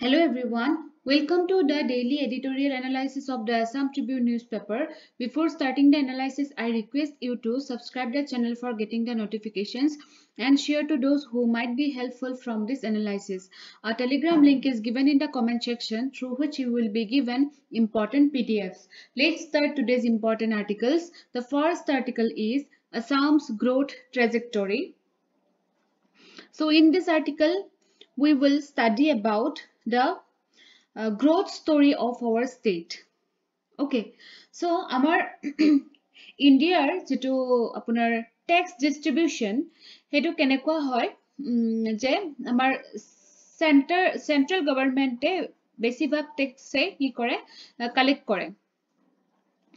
Hello everyone, welcome to the daily editorial analysis of the Assam Tribune newspaper. Before starting the analysis, I request you to subscribe the channel for getting the notifications and share to those who might be helpful from this analysis. A telegram link is given in the comment section through which you will be given important PDFs. Let's start today's important articles. The first article is Assam's growth trajectory. So in this article, we will study about the growth story of our state. Okay, so our India's jitu apunar tax distribution hetu kenekwa hoy je amar central government besibak tax ki kore collect kore.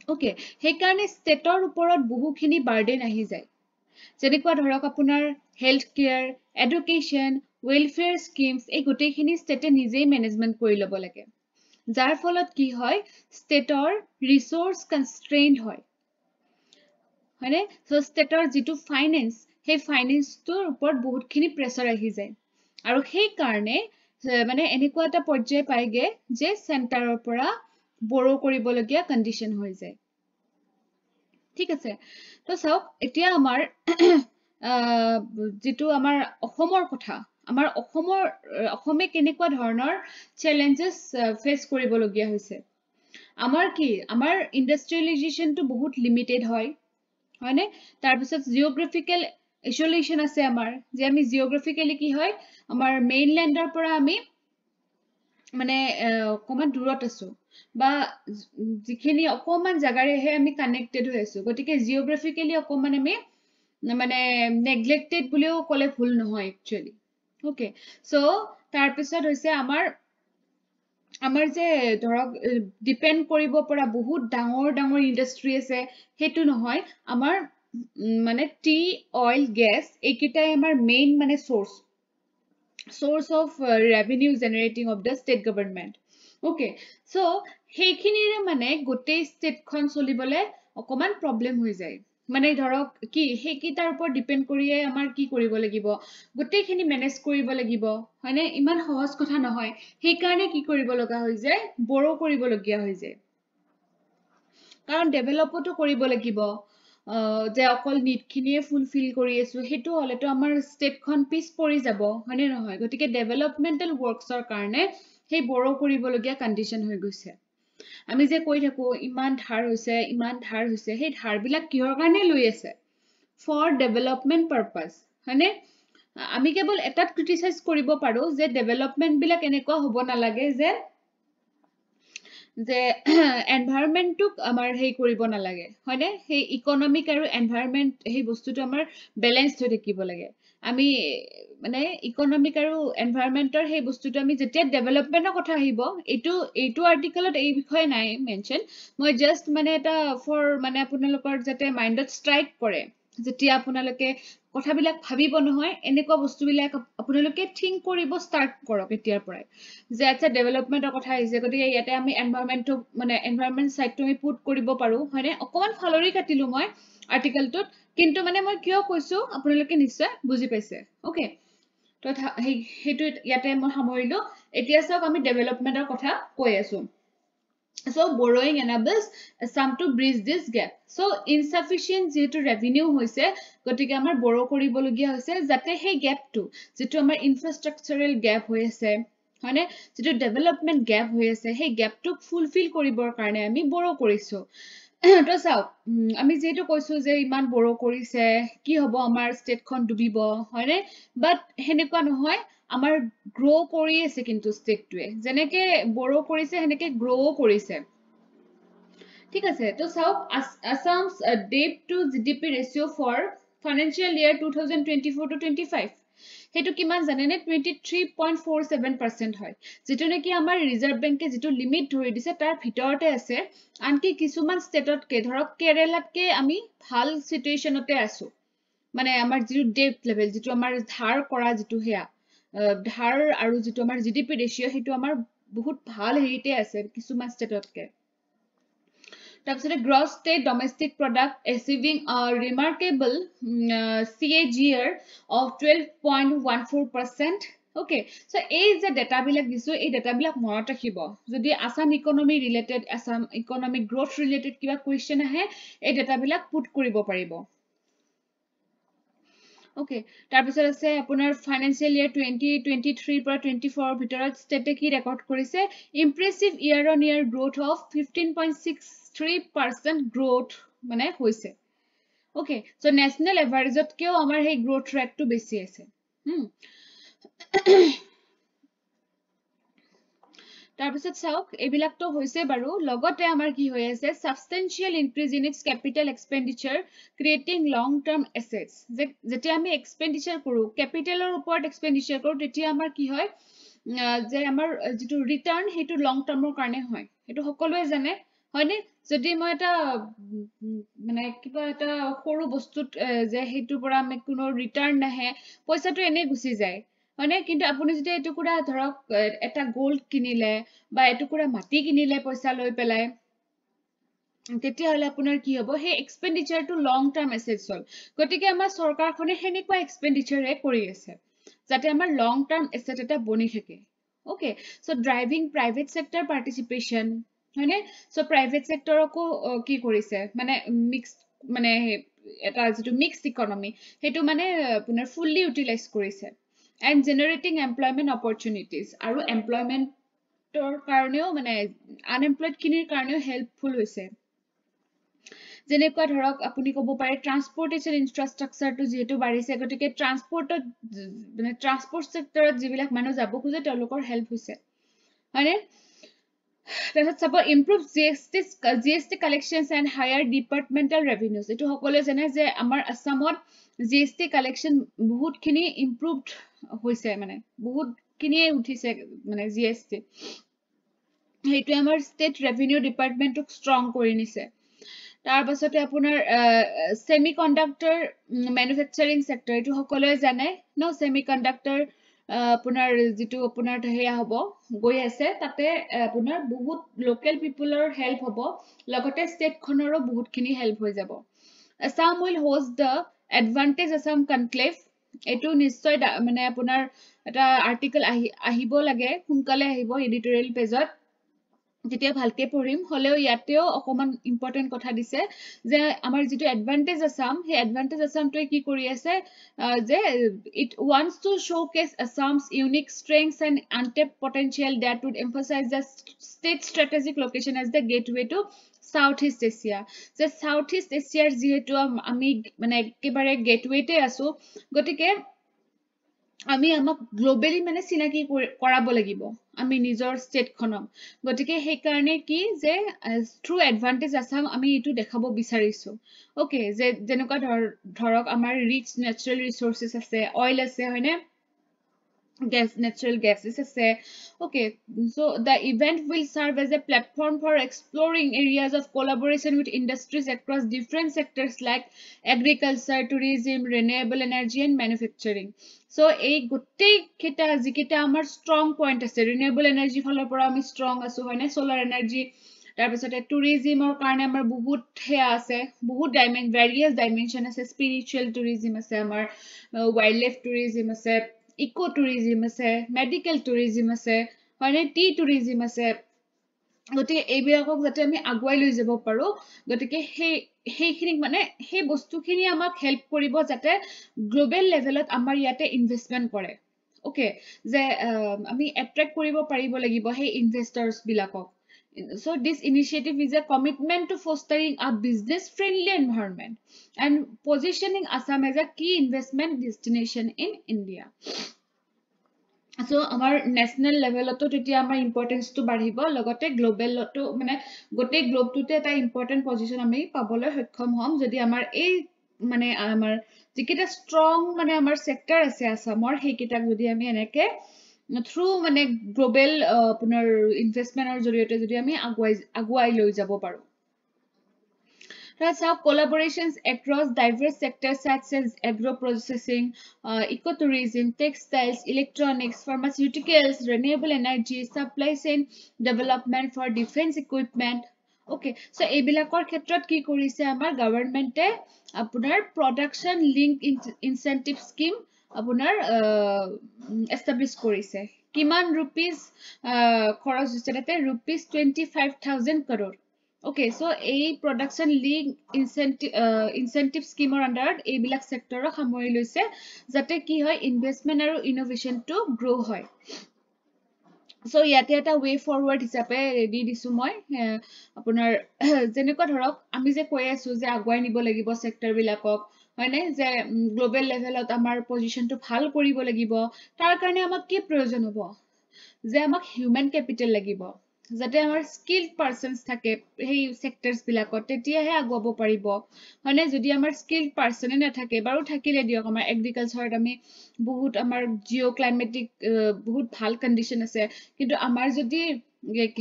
Okay, hekarne stateor uporot bohukhini burden ahi jay. যেনেকুৱা ধৰক আপোনাৰ health care education welfare schemes এই গোটেইখিনি ষ্টেটে নিজেই management কৰি ল'ব লাগে যাৰ ফলত কি হয় ষ্টেটৰ ৰিচোৰ্চ কনষ্ট্ৰেইণ্ট হয়নে চ' ষ্টেটৰ যিটো ফাইনেন্স সেই ফাইনেন্সটোৰ ওপৰত বহুতখিনি প্ৰেছাৰ আহি যায় আৰু সেইকাৰণে মানে এনেকুৱা এটা পৰ্যায় পায়গে যে চেণ্টাৰৰ পৰা বৰো কৰিবলগীয়া কণ্ডিশ্যন হৈ যায় ঠিক আছে তো চাওক এতিয়া আমাৰ যেটো আমাৰ অসমৰ কথা আমাৰ অসমে কেনেকুৱা ধৰণৰ চ্যালেঞ্জেস ফেস কৰিবলগীয়া হৈছে আমাৰ কি আমাৰ ইন্ডাষ্ট্ৰিয়েলাইজেশনটো বহুত লিমিটেড হয়নে তাৰ পিছত জিওগ্ৰাফিক্যাল আইসোলেশন আছে আমাৰ যে আমি জিওগ্ৰাফিক্যালি কি হয় আমাৰ মেইনল্যান্ডৰ পৰা আমি মানে অকমান দূৰত আছো বা যিখিনি অকমান জাগাৰেহে আমি কানেক্টেড হৈ আছো গতিকে জিওগ্ৰাফিক্যালি অকমান আমি মানে নেগলেক্টেড বুলিও কলে ভুল নহয় একচুয়ালি ওকে সো তাৰ পিছত হৈছে আমাৰ যে ধৰক ডিপেন্ড কৰিব পৰা বহুত ডাঙৰ ইন্ডাষ্ট্ৰি আছে হেতু নহয় আমাৰ মানে টি অইল গেছ এইকেইটাই আমাৰ মেইন মানে source of revenue generating of the state government okay so হেইখিনিৰে মানে গোটেই state খন চলিবলে অকমান problem হৈ যায় মানে ধৰক কি হেইকিটাৰ ওপৰত ডিপেন্ড কৰিয়ে আমাৰ কি কৰিব লাগিব গোটেইখিনি মেনেজ কৰিব লাগিব হয়নে ইমান সহজ কথা নহয় হেইকাৰণে কি কৰিব লগা হৈ যায় বৰো কৰিব লগিয়া হৈ যায় কাৰণ ডেভেলপটো কৰিব লাগিব যে অকল নিডখিনিয়ে ফুলফিল কৰি আছো হেতু হলেতো আমাৰ ষ্টেটখন পিছ পৰি যাব হয়নে নহয় গতিকে ডেভেলপমেন্টাল ওয়াৰ্কছৰ কাৰণে সেই বৰো কৰিবলগীয়া কণ্ডিশ্যন হৈ গৈছে আমি যে কৈ থাকো ইমান ধাৰ হৈছে সেই ধাৰবিলাক কিহৰ কাৰণে লৈ আছে ফৰ ডেভেলপমেন্ট পাৰপাস হয়নে আমি কেৱল এটাত ক্ৰিটিসাইজ কৰিব পাৰো যে ডেভেলপমেন্ট বিলাক এনেকুৱা হ'ব নালাগে যে এনভায়ৰনমেন্টক আমাৰ হেই কৰিব নালাগে হয়নে সেই ইকোনমিক আৰু এনভায়ৰনমেন্ট সেই বস্তুটো আমাৰ বেলেন্সড হৈ থাকিব লাগে আমি মানে ইকোনমিক আৰু এনভায়ৰনমেন্টৰ সেই বস্তুটো আমি যেতিয়া ডেভেলপমেন্টৰ কথা আহিব এইটো আৰ্টিকেলত এই বিষয়ে নাই মেনশন মই জাস্ট মানে এটা ফৰ মানে আপোনালোকৰ যাতে মাইন্ডত স্ট্ৰাইক কৰে যেতিয়া আপোনালোকে কথাবিলাক ভাবিব নহয় এনেকুৱা বস্তুবিলাক আপোনালোকে থিংক কৰিব ষ্টাৰ্ট কৰক এতিয়াৰ পৰাই যে আচ্ছা ডেভেলপমেন্টৰ কথা আহিছে গতিকে ইয়াতে আমি এনভায়ৰনমেন্টটো মানে এনভায়ৰনমেন্ট সাইডটো আমি পুট কৰিব পাৰো হয়নে অকমান ফালৰি কাটিলো মই আৰ্টিকেলটোত কিন্তু মানে মই কিয় কৈছো আপোনালোকে নিশ্চয় বুজি পাইছে ওকে তো হেইটো ইয়াতে মই সামৰিলো এতিয়া চাওক আমি ডেভেলপমেন্টৰ কথা কৈ আছো So borrowing enables Assam to bridge this gap. So insufficient যেহেতু revenue হৈছে গতিকে আমাৰ borrow কৰিবলগীয়া হৈছে যাতে সেই গ্যাপটো যেটো আমাৰ infrastructural gap হৈ আছে হয়নে যেটো development gap হৈ আছে সেই গ্যাপটোক ফুলফিল কৰিবৰ কাৰণে আমি borrow কৰিছো তো চাওক আমি যেহেতু কৈছো যে ইমান borrow কৰিছে কি হ'ব আমাৰ ষ্টেটখন ডুবিব হয়নে বাট হেনেকুৱা নহয় আমাৰ গ্ৰো কৰি আছে কিন্তু ষ্টেটটোৱে যেনেকে বৰো কৰিছে হেনেকে গ্ৰোও কৰিছে ঠিক আছে তো চাওক Assam's debt to GDP ratio for financial year 2024 to 25 হেতু কিমান জানেনে 23.47% হয় যেটো নেকি আমাৰ ৰিজাৰ্ভ বেংকে যেটো লিমিট ধৰি দিছে তাৰ ভিতৰতে আছে আনকি কিছুমান ষ্টেটতকে ধৰক কেৰালাতকে আমি ভাল সিচুৱেচনতে আছো মানে আমাৰ যেটো ডেট লেভেল যেটো আমাৰ ধাৰ কৰা যেটো হেয়া ধাৰ আৰু যেটো আমাৰ জিডিপি ৰেশিও হেতু আমাৰ বহুত ভাল হেৰিতে আছে কিছুমান ষ্টেটতকে তাৰপিছতে gross state domestic product achieving a remarkable CAGR of 12.14% Okay, so এই যে data বিলাক দিছো এই data বিলাক মনত ৰাখিব যদি Assam economy related Assam economic growth related কিবা কোৱেশ্চন আহে এই data বিলাক পুট কৰিব পাৰিব Okay, তাৰপিছত আছে আপোনাৰ ফাইনান্সিয়েল ইয়াৰ 2023 পৰা 24 ভিতৰত ষ্টেটে কি ৰেকৰ্ড কৰিছে impressive year on year growth of 15.63% growth মানে হৈছে Okay, so national average কেও আমাৰ সেই গ্ৰোথ ৰেটটো বেছি আছে তাৰপিছত চাওক এইবিলাকটো হৈছে বাৰু লগতে আমাৰ কি হৈ আছে substantial increase in its capital expenditure creating long term assets যেতিয়া আমি expenditure কৰো capitalৰ ওপৰত expenditure কৰো তেতিয়া আমাৰ কি হয় যে আমাৰ যেটো ৰিটাৰ্ণ হেতু লং টাৰ্মৰ কাৰণে হয় হেতু সকলোৱে জানে হয়নে যদি মই এটা মানে কিবা এটা সৰু বস্তুত যে হেতুৰ পৰা আমি কোনো ৰিটাৰ্ণ নাহে পইচাটো এনে গুচি যায় হয়নে কিন্তু আপুনি যদি এটুকুৰা ধৰক এটা গোল্ড কিনিলে বা এটুকুৰা মাটি কিনিলে পইচা লৈ পেলাই তেতিয়া হলে আপোনাৰ কি হ'ব হে এক্সপেন্ডিচাৰটো লং টাৰ্ম এছেটছ হল গতিকে আমাৰ চৰকাৰখনে হেনেকুৱা এক্সপেন্ডিচাৰে কৰি আছে যাতে আমাৰ লং টাৰ্ম এছেট এটা বনি থাকে okay so driving private sector participation হয়নে সো প্ৰাইভেট সেক্টৰকো কি কৰিছে মানে মিক্স মানে এটা যেটো মিক্স ইকোনমি হেতু মানে আপোনাৰ ফুললি ইউটিলাইজ কৰিছে and generating employment opportunities আৰু employmentor কাৰণেও মানে unemployed খিনিৰ কাৰণেও helpful হৈছে যেনেকুৱা ধৰক আপুনি ক'ব পাৰে ট্ৰান্সপোৰ্টেশন ইনফ্ৰাষ্ট্ৰাকচাৰটো যেহেতু বাঢ়িছে গতিকে ট্ৰান্সপোৰ্টত মানে ট্ৰান্সপোৰ্ট সেক্টৰত যিবিলাক মানুহ যাব খোজে তেওঁলোকৰ হেল্প হৈছে হয়নে তাৰপিছত চাব improve GST collections and higher departmental revenues এইটো সকলোৱে জানে যে আমাৰ আসামত জিএসটি কালেকশন বহুতখিনি ইমপ্ৰুভড হৈছে মানে বহুতখিনিয়ে উঠিছে মানে জিএসটি হেতু আমাৰ ষ্টেট ৰেভিনিউ ডিপাৰ্টমেণ্টক ষ্ট্ৰং কৰি নিছে তাৰ পাছতে আপোনাৰ সেমিকন্ডাক্টৰ ম্যানুফ্যাকচাৰিং সেক্টৰ এটো সকলোৱে জানে ন সেমিকন্ডাক্টৰ আপোনাৰ যেটো আপোনাৰ হেয়া হ'ব গৈ আছে তাতে আপোনাৰ বহুত লোকেল পিপলৰ হেল্প হ'ব লগতে ষ্টেট খনৰো বহুতখিনি হেল্প হৈ যাব Assam will host the Advantage Assam Conclave এটো নিশ্চয় মানে আপোনাৰ এটা আৰ্টিকেল আহিব লাগে সোনকালে আহিব এডিটৰিয়েল পেজত যেতিয়া ভালকে পঢ়িম হলেও ইয়াতেও অকমান ইম্পৰ্টেন্ট কথা দিছে যে আমাৰ যেটো এডভান্টেজ আসাম হে এডভান্টেজ আসামটোই কি কৰি আছে যে it wants to showcase Assam's unique strengths and untapped potential that would emphasize the state strategic location as the gateway to Southeast Asia যে Southeast Asia যেহেতু আমি মানে একেবাৰে গেটওয়েতে আছো গতিকে আমি আমাক গ্লোবালি মানে চিনাকি কৰাব লাগিব আমি নিজৰ ষ্টেট খনক গতিকে সেই কাৰণে কি যে থ্ৰু এডভান্টেজ আসাম আমি এটো দেখাব বিচাৰিছো ওকে যে যেনেকুৱা ধৰক আমাৰ ৰিচ নেচাৰেল ৰিসোৰ্সেস আছে অইল আছে হয়নে gas natural gases আছে okay so the event will serve as a platform for exploring areas of collaboration with industries across different sectors like agriculture tourism renewable energy and manufacturing so এই গুটেই কেটা যিকেটা আমাৰ strong point আছে renewable energy ফলৰ পৰা আমি strong আছো হয়নে solar energy তাৰ পিছতে tourismৰ কাৰণে আমাৰ বহুত হেয়া আছে বহুত various dimension আছে spiritual tourism আছে আমাৰ wildlife tourism আছে ইকো টুৰিজম আছে মেডিকেল টুৰিজম আছে হয়নে টি টুৰিজম আছে গতিকে এইবিলাকক যাতে আমি আগুৱাই লৈ যাব পাৰো গতিকে সেইখিনি মানে সেই বস্তুখিনি আমাক হেল্প কৰিব যাতে গ্লোবাল লেভেলত আমাৰ ইয়াতে ইনভেষ্টমেন্ট কৰে ওকে যে আমি এট্ৰাক্ট কৰিব পাৰিব লাগিব সেই ইনভেষ্টৰ্ছ বিলাকক So this initiative is a commitment to fostering a business-friendly environment and positioning Assam as a key investment destination in India. So our national level to tetia amar importance to badhibo logote global to mane gote globe tute eta important position ami pabole hokkom hom jodi amar ei mane amar jikita strong mane amar sector ase Assamor heikita jodi ami eneke through মানে global আপোনাৰ ইনভেষ্টমেন্টৰ জৰিয়তে যদি আমি আগুৱাই লৈ যাব পাৰো That's how collaborations across diverse sectors such as agro processing, ecotourism, textiles, electronics, pharmaceuticals, renewable energy, supply chain development for defense equipment. Okay, so এইবিলাকৰ ক্ষেত্ৰত কি কৰিছে আমাৰ গভৰ্নমেন্টে আপোনাৰ প্ৰডাকশন লিংক ইনসেন্টিভ স্কিম আপোনাৰ এষ্টাব্লিছ কৰিছে কিমান ৰুপিজ খৰচ হৈছে তাতে rupees 25,000 crore Okay, so a production link incentive scheme under এইবিলাক sector সামৰি লৈছে যাতে কি হয় investment আৰু innovation to grow হয় so ইয়াতে এটা way forward হিচাপে ৰেডি দিছো মই আপোনাৰ যেনেকুৱা ধৰক আমি যে কৈ আছো যে আগুৱাই নিব লাগিব সেক্টৰ বিলাকক হয়নে যে গ্লোবেল লেভেলত আমাৰ পজিশনটো ভাল কৰিব লাগিব তাৰ কাৰণে আমাক কি প্ৰয়োজন হ'ব যে আমাক হিউম্যান ক্যাপিটাল লাগিব যাতে আমাৰ স্কিলড পাৰ্সনস থাকে সেই সেক্টৰস বিলাকত তেতিয়াহে আগুৱাব পাৰিব হয়নে যদি আমাৰ স্কিলড পাৰ্সনে নাথাকে বাৰু থাকিলে দিয়ক আমাৰ এগ্ৰিকালচাৰত আমি বহুত আমাৰ জিও ক্লাইমেটিক বহুত ভাল কন্ডিশন আছে কিন্তু আমাৰ যদি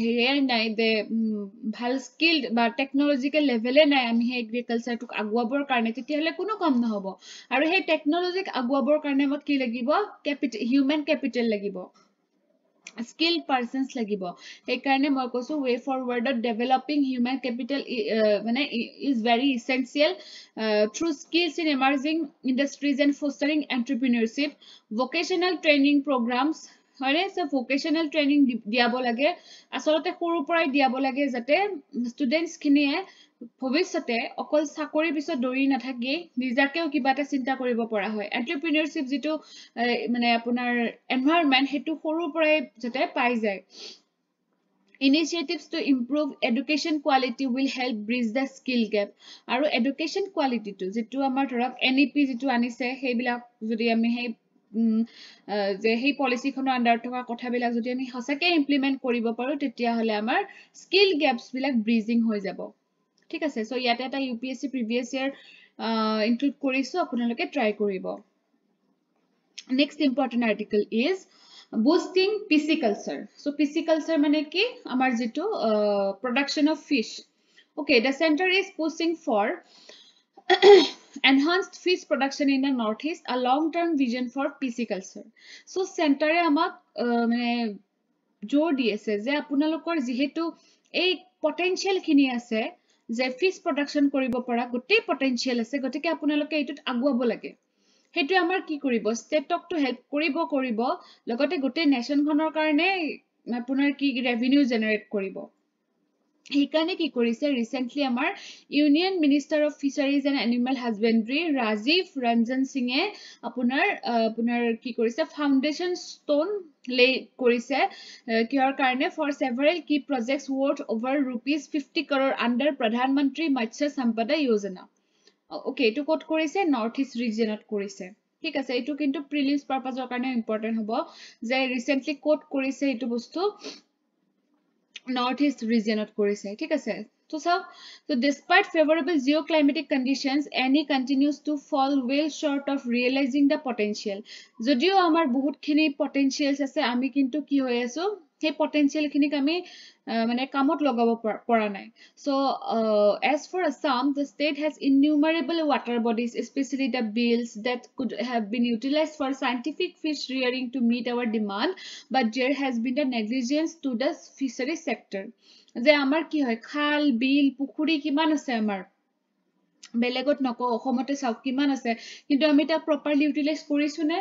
হেয়াই নাই দে ভাল স্কিলড বা টেকনলজিক্যাল লেভেলে নাই আমি সেই এগ্ৰিকালচাৰটোক আগুৱাবৰ কাৰণে তেতিয়াহলে কোনো কাম নহব আৰু সেই টেকনলজিক আগুৱাবৰ কাৰণে আমাক কি লাগিব ক্যাপিটাল হিউম্যান ক্যাপিটাল লাগিব skilled persons লাগিব সেইকাৰণে মই কৈছো way forward developing human capital is very essential through skills in emerging industries and fostering entrepreneurship vocational training programs হয়নে সো vocational training দিয়াব লাগে আসলতে সৰু পৰাই দিয়াব লাগে যাতে ষ্টুডেন্টস খিনিয়ে ভৱিষ্যতে অকল চাকৰি পিছত দৌৰি নাথাকি নিজাকেও কিবা এটা চিন্তা কৰিব পৰা হয় এন্টাৰপ্ৰেনিয়ৰশিপ যেটো মানে আপোনাৰ এনভায়ৰনমেন্ট হেতু সৰু পৰাই যাতে পাই যায় Initiatives to improve education quality will help bridge the skill gap. Aru education quality to jitu amar thorok NEP jitu anise heibilak jodi ami hei je hei policy khono under thoka kotha bilak jodi ami hosake implement koribo paru tetia hole amar skill gaps bilak bridging hoi jabo ঠিক আছে so ইয়াতে এটা UPSC previous year include কৰিছো আপোনালোকে try কৰিব next important article is boosting pisciculture so pisciculture মানে কি আমাৰ যেটো production of fish okay the center is pushing for enhanced fish production in the northeast a long term vision for pisciculture so center e amak মানে জোৰ দি আছে যে আপোনালোকৰ যেহেতু এই potential খিনি আছে যে fish production কৰিব পৰা গোটেই potential আছে গতিকে আপোনালোকে এইটোত আগুৱাব লাগে হেতু আমাৰ কি কৰিব ষ্টেটক টু হেল্প কৰিব লগতে গোটেই নেশনখনৰ কাৰণে আপোনাৰ কি ৰেভিনিউ জেনাৰেট কৰিব সেইকাৰণে কি কৰিছে ৰিসেন্টলি আমাৰ union minister of fisheries and animal husbandry Rajiv Ranjan সিংয়ে আপোনাৰ কি কৰিছে ফাউণ্ডেশ্যন ষ্টোন লে কৰিছে কিহৰ কাৰণে ফৰ সেভাৰেল কি প্ৰজেক্টস worth over ₹50 crore under প্ৰধানমন্ত্ৰী মৎস্য সম্পদা যোজনা ওকে এটো কোট কৰিছে নৰ্থ ইষ্ট ৰিজিয়নত কৰিছে ঠিক আছে এটো কিন্তু প্ৰিলিমছ পাৰপাজৰ কাৰণে ইম্পৰ্টেন্ট হ'ব যে ৰিসেন্টলি কোট কৰিছে এটো বস্তু Northeast region কৰিছে ঠিক আছে so despite favorable geoclimatic conditions any continues to fall well short of realizing the potential যদিও আমাৰ বহুত খিনি potentials আছে আমি কিন্তু কি হৈ আছো সেই potential খিনিক আমি মানে কামত লগাব পৰা নাই so as for Assam the state has innumerable water bodies especially the bills that could have been utilized for scientific fish rearing to meet our demand but there has been a negligence to the fishery sector যে আমাৰ কি হয় খাল বিল পুখুৰী কিমান আছে আমাৰ বেলেগত নকো অসমতে চাওক কিমান আছে কিন্তু আমি তা প্ৰপাৰলি ইউটিলাইজ কৰিছো নে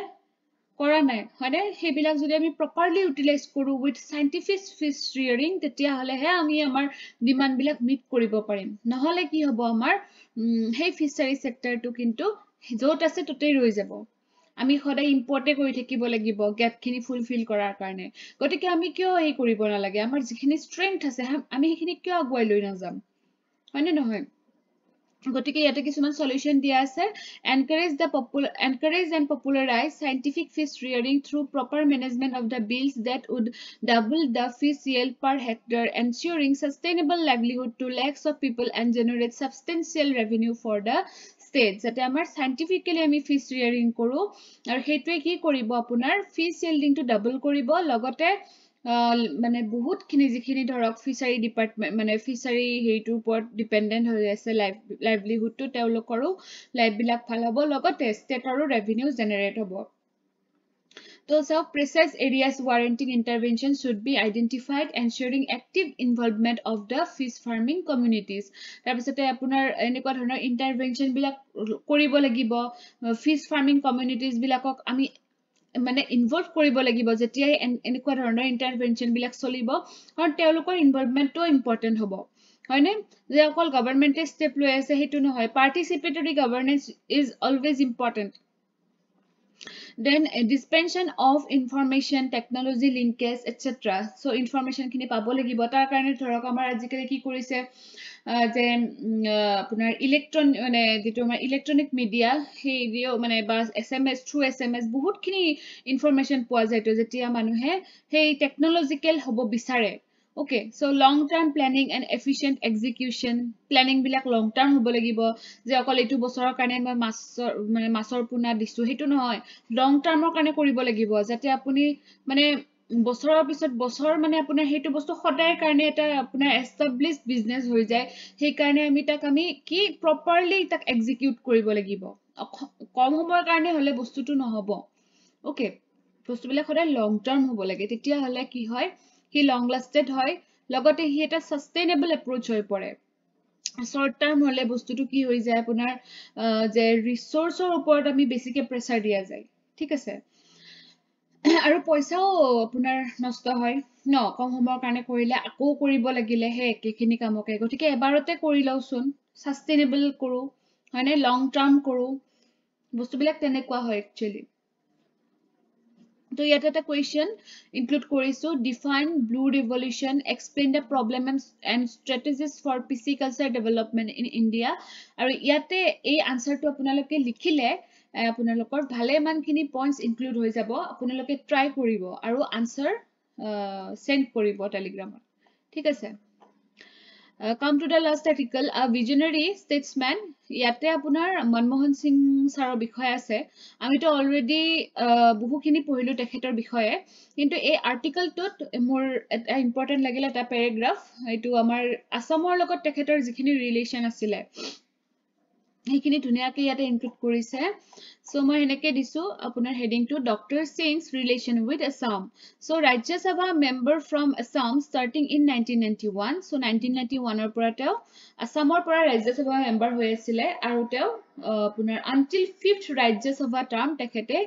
কৰা নাই হয়নে হেবিলাক যদি আমি প্ৰপাৰলি ইউটিলাইজ কৰো উইথ সাইন্টিফিক ফিশ ৰিয়াৰিং তেতিয়া হলে হে আমি আমাৰ ডিমান্ড বিলাক মিট কৰিব পাৰিম নহলে কি হ'ব আমাৰ সেই ফিশাৰী সেক্টৰটো কিন্তু যত আছে ততেই ৰৈ যাব আমি সদায় ইম্পৰ্টে কৰি থাকিব লাগিব গ্যাপ খিনি ফুলফিল কৰাৰ কাৰণে গতিকে আমি কিয় এই কৰিব নালাগে আমাৰ যিখিনি ষ্ট্ৰেংথ আছে আমি সেইখিনি কিয় আগুৱাই লৈ নাযাম হয়নে নহয় গতিকে ইয়াতে কিছুমান সলিউশন দিয়া আছে encourage and popularize scientific fish rearing through proper management of the bills that would double the fish yield per hectare ensuring sustainable livelihood to lakhs of people and generate substantial revenue for the state যাতে আমাৰ scientifically আমি fish rearing কৰো আৰু হেতুৱে কি কৰিব আপোনাৰ fish yielding to double কৰিব লগতে মানে বহুত খিনি যিখিনি ধৰক ফিশাৰী ডিপাৰ্টমেন্ট মানে ফিশাৰী হেইটোৰ ওপৰত ডিপেন্ডেন্ট হৈ আছে লাইভলিহুড টু তেওলোকৰো লাইভ বিলাক ভাল হ'ব লগতে ষ্টেটৰো ৰেভিনিউ জেনাৰেট হ'ব So, precise areas warranting intervention should be identified, ensuring active involvement of the fish farming communities. তাৰপিছতে আপোনাৰ এনেকুৱা ধৰণৰ ইন্টাৰভেনশন বিলাক কৰিব লাগিব fish farming communities বিলাকক আমি মানে ইনভলভ কৰিব লাগিব যেতিয়াই এনেকুৱা ধৰণৰ ইন্টাৰভেনশন বিলাক চলিব কাৰণ তেওঁলোকৰ ইনভলভমেন্টটো ইম্পৰ্টেন্ট হ'ব হয়নে যে অকল গভৰ্ণমেণ্টে ষ্টেপ লৈ আছে সেইটো নহয় participatory governance is always important Then dispensation of information, technology linkage, etc. So information khini pabo lagibo tar karone dhorok amar ajikali ki korise je apunar electronic media radio mane ba SMS through SMS bahut khini information poa jay to jetia manuhe hey technological hobo bisare Okay, so long-term planning and efficient execution. Planning bilak long-term hobo lagibo. Je okol etu bosorar karone moi masor puna disu hetu nohoy. Long-term or karone koribo lagibo. Jate apuni mane bosorar pisot bosor mane apunar hetu bostu khoday karone eta apunar established business hoy jay. He karone ami tak ami ki properly tak execute koribo lagibo. Kom homoy karone hole bostu tu nohobo. Okay, bostu bilak khoday long-term hobo lage. Tetia hole ki hoy he long lasted hoy logote he eta sustainable approach hoy pore short term hole bostu tu ki hoy jay apunar je resource or upor ami basically pressure dia jay thik ase aru paisa apunar nosto hoy no kom homor karone korile ako koribo lagile he ekekhini kamoke gotike ebarote kori lawsun sustainable koru hoyne long term koru bostu bilak tenekwa hoy actually So, yet a question include korisu define blue revolution, explain the problem and strategies for pisciculture development in India. Aru yate a answer to apunaloke likhile apunalokor bhale man kini points include hoy jabo apunaloke try koribo aru answer send koribo telegram thik ase come to the last article a visionary statesman yate apunar Manmohan Singh sir bikhoy ase ami to already buhu kini pohilu tekhetor bikhoye kintu ei article tot more important lagile ta paragraph etu amar Assamor logot tekhetor jikhini relation asile heikini dhuniya ke yate include korise so moi heneke disu apunar heading to Dr. Singh's relation with Assam so Rajya Sabha member from Assam starting in 1991 so 1991 or pora teo Assamor pora Rajya Sabha member hoye asile aru teo apunar until 5th Rajya Sabha term tekhete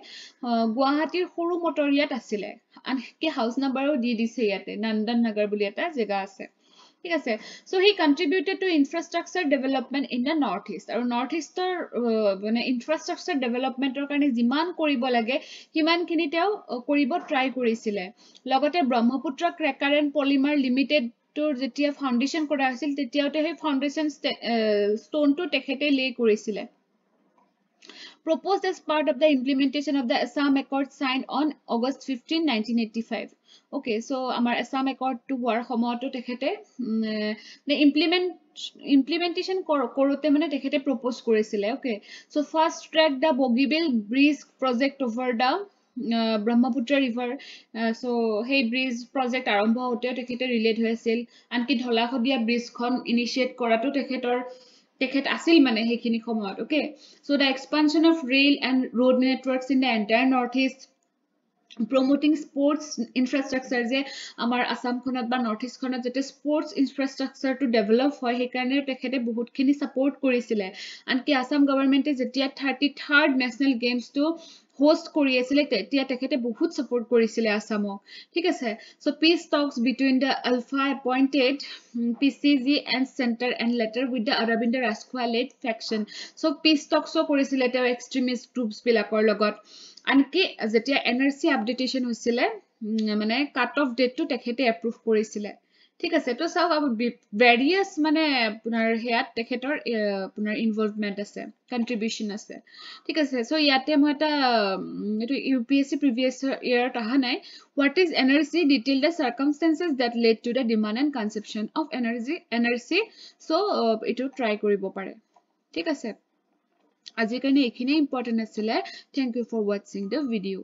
Guwahati horu motoriyat asile anke house number o di dise yate Nandan Nagar buli eta jega ase So he contributed to infrastructure development in the northeast. Our northeaster infrastructure development or karone jiman koribo lage himan kini teo koribo try korisile. Logote Brahmaputra Cracker and Polymer Limited to jetia foundation kora asil tetiaote he foundation stone to tekhete lay korisile. Proposed as part of the implementation of the Assam Accord signed on August 15, 1985. Okay, so our Assam Accord to war homoto tekhete the implementation korote mane tekhete propose korisile. Okay, so first track the Bogibel Bridge project over the Brahmaputra river so hey bridge project arambho hote tekhete relate hoisil anki Dholakhodia bridge khon initiate korato tekhetor tekhet asil mane hekhini khomayot okay so the expansion of rail and road networks in the entire northeast promoting sports infrastructure je amar Assam khonat ba northeast khonat jete sports infrastructure to develop hoy hekarne tekhete bahut khini support korisile anki Assam government e jetia 33rd national games to host kori asile tetia tekhete bahut support korisile Assamok thik ase so peace talks between the alpha appointed PCG and center and later with the Aravinda Raskhwa led faction so peace talks o korisile te extremist groups bilakor logot anki jetia NRC updatation hoisile mane cut off date to tekhete approve korisile thik ase to saw various mane apunar heat tekhetor apunar involvement ase contribution ase thik ase so yate moi eta etu UPSC previous year taha nai what is NRC detail the circumstances that led to the demand and conception of NRC so etu try koribo pare thik ase আজি কাৰণে এখিনি important আছিল thank you for watching the video